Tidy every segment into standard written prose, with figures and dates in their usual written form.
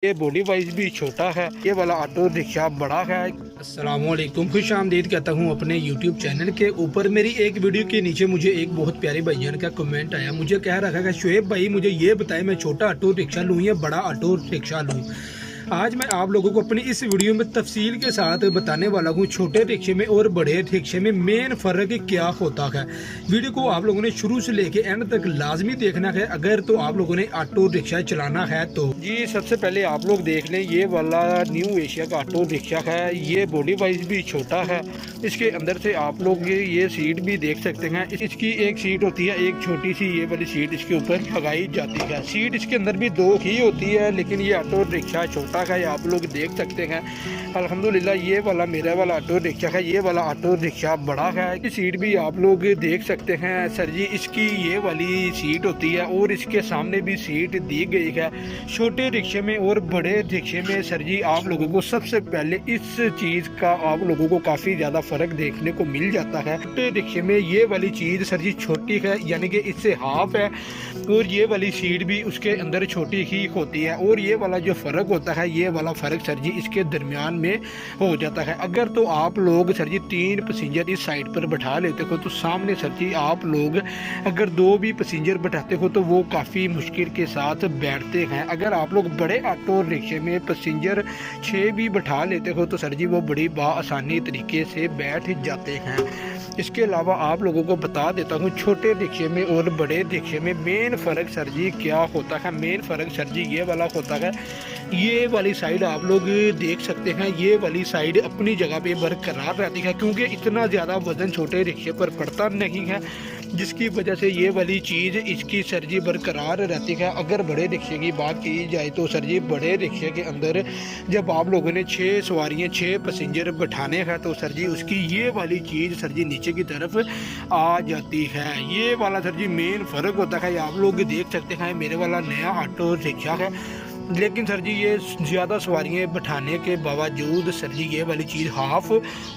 ये body wise भी छोटा है। ये वाला ऑटो रिक्शा बड़ा है। अस्सलामुअलैकुम, खुश आमदीद कहता हूँ अपने YouTube चैनल के ऊपर। मेरी एक वीडियो के नीचे मुझे एक बहुत प्यारे भाईजान का कमेंट आया। मुझे कह रखा है शुएब भाई मुझे ये बताएं मैं छोटा ऑटो रिक्शा लूँ या बड़ा ऑटो रिक्शा लूँ। आज मैं आप लोगों को अपनी इस वीडियो में तफसील के साथ बताने वाला हूँ छोटे रिक्शे में और बड़े रिक्शे में मेन फ़र्क क्या होता है। वीडियो को आप लोगों ने शुरू से लेके एंड तक लाजमी देखना है अगर तो आप लोगों ने ऑटो रिक्शा चलाना है तो। जी सबसे पहले आप लोग देख लें, ये वाला न्यू एशिया का ऑटो रिक्शा है। ये बॉडी वाइज भी छोटा है। इसके अंदर से आप लोग ये सीट भी देख सकते हैं। इसकी एक सीट होती है, एक छोटी सी ये वाली सीट इसके ऊपर लगाई जाती है। सीट इसके अंदर भी दो ही होती है, लेकिन ये ऑटो रिक्शा छोटा है, आप लोग देख सकते हैं। अल्हम्दुलिल्लाह ये वाला मेरा वाला ऑटो रिक्शा है, ये वाला ऑटो रिक्शा बड़ा है। इसकी सीट भी आप लोग देख सकते हैं। सर जी इसकी ये वाली सीट होती है और इसके सामने भी सीट दी गई है। छोटे रिक्शे में और बड़े रिक्शे में सर जी आप लोगों को सबसे पहले इस चीज़ का आप लोगों को काफ़ी ज़्यादा फ़र्क देखने को मिल जाता है। छोटे रिक्शे में ये वाली चीज़ सर जी छोटी है, यानी कि इससे हाफ है, और ये वाली सीट भी उसके अंदर छोटी ही होती है। और ये वाला जो फ़र्क होता है, ये वाला फ़र्क सर जी इसके दरमियान में हो जाता है। अगर तो आप लोग सर जी 3 पैसेंजर इस साइड पर बैठा लेते हो तो सामने सर जी आप लोग अगर 2 भी पैसेंजर बैठाते हो तो वो काफ़ी मुश्किल के साथ बैठते हैं। अगर आप लोग बड़े ऑटो रिक्शे में पैसेंजर 6 भी बैठा लेते हो तो सर जी वो बड़ी आसानी तरीके से बैठ जाते हैं। इसके अलावा आप लोगों को बता देता हूँ छोटे रिक्शे में और बड़े रिक्शे में मेन फ़र्क सर जी क्या होता है। मेन फ़र्क सर जी ये वाला होता है, ये वाली साइड आप लोग देख सकते हैं, ये वाली साइड अपनी जगह पे बरकरार रहती है क्योंकि इतना ज़्यादा वज़न छोटे रिक्शे पर पड़ता नहीं है, जिसकी वजह से ये वाली चीज़ इसकी सर जी बरकरार रहती है। अगर बड़े रिक्शे की बात की जाए तो सर जी बड़े रिक्शे के अंदर जब आप लोगों ने 6 सवारियाँ 6 पैसेंजर बैठाने हैं तो सर जी उसकी ये वाली चीज़ सर जी नीचे की तरफ आ जाती है। ये वाला सर जी मेन फ़र्क होता है। आप लोग देख सकते हैं मेरे वाला नया ऑटो रिक्शा है, लेकिन सर जी ये ज़्यादा सवारियाँ बैठाने के बावजूद सर जी ये वाली चीज़ हाफ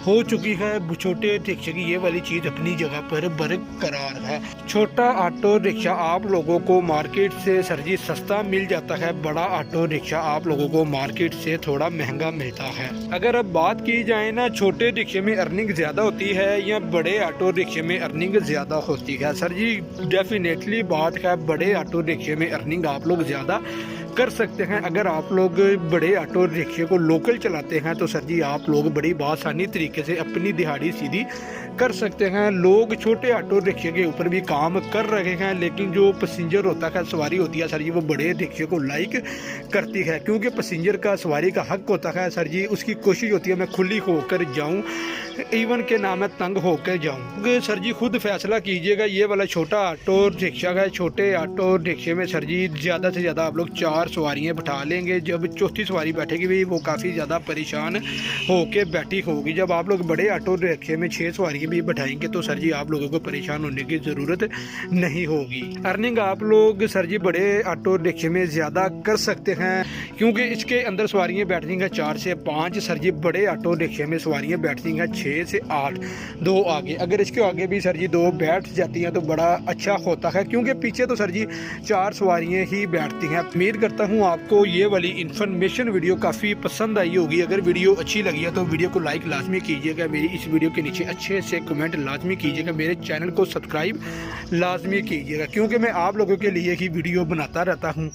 हो चुकी है। छोटे रिक्शे की ये वाली चीज़ अपनी जगह पर बरकरार है। छोटा ऑटो रिक्शा आप लोगों को मार्केट से सर जी सस्ता मिल जाता है, बड़ा ऑटो रिक्शा आप लोगों को मार्केट से थोड़ा महंगा मिलता है। अगर अब बात की जाए ना छोटे रिक्शे में अर्निंग ज़्यादा होती है या बड़े ऑटो रिक्शे में अर्निंग ज़्यादा होती है, सर जी डेफिनेटली बात है बड़े ऑटो रिक्शे में अर्निंग आप लोग ज़्यादा कर सकते हैं। अगर आप लोग बड़े ऑटो रिक्शे को लोकल चलाते हैं तो सर जी आप लोग बड़ी आसानी तरीके से अपनी दिहाड़ी सीधी कर सकते हैं। लोग छोटे ऑटो रिक्शे के ऊपर भी काम कर रहे हैं, लेकिन जो पैसेंजर होता है सवारी होती है सर जी वो बड़े रिक्शे को लाइक करती है क्योंकि पैसेंजर का सवारी का हक होता है। सर जी उसकी कोशिश होती है मैं खुली होकर जाऊँ, इवन के ना मैं तंग होकर जाऊँ। सर जी खुद फैसला कीजिएगा। ये वाला छोटा ऑटो रिक्शा है, छोटे ऑटो रिक्शे में सर जी ज़्यादा से ज़्यादा आप लोग 4 सवारियाँ बैठा लेंगे। जब चौथी सवारी बैठेगी भी वो काफ़ी ज़्यादा परेशान होकर बैठी होगी। जब आप लोग बड़े ऑटो रिक्शे में 6 सवारियाँ भी बैठाएंगे तो सर जी आप लोगों को परेशान होने की ज़रूरत नहीं होगी। अर्निंग आप लोग सर जी बड़े ऑटो रिक्शे में ज़्यादा कर सकते हैं क्योंकि इसके अंदर सवारियाँ बैठती हैं 4 से 5। सर जी बड़े ऑटो रिक्शे में सवारियाँ बैठती हैं 6 से 8, 2 आगे। अगर इसके आगे भी सर जी 2 बैठ जाती हैं तो बड़ा अच्छा होता है क्योंकि पीछे तो सर जी 4 सवारियाँ ही बैठती हैं। उम्मीद करता हूँ आपको ये वाली इन्फॉर्मेशन वीडियो काफ़ी पसंद आई होगी। अगर वीडियो अच्छी लगी है तो वीडियो को लाइक लाजमी कीजिएगा। मेरी इस वीडियो के नीचे अच्छे से कमेंट लाजमी कीजिएगा। मेरे चैनल को सब्सक्राइब लाजमी कीजिएगा क्योंकि मैं आप लोगों के लिए ही वीडियो बनाता रहता हूँ।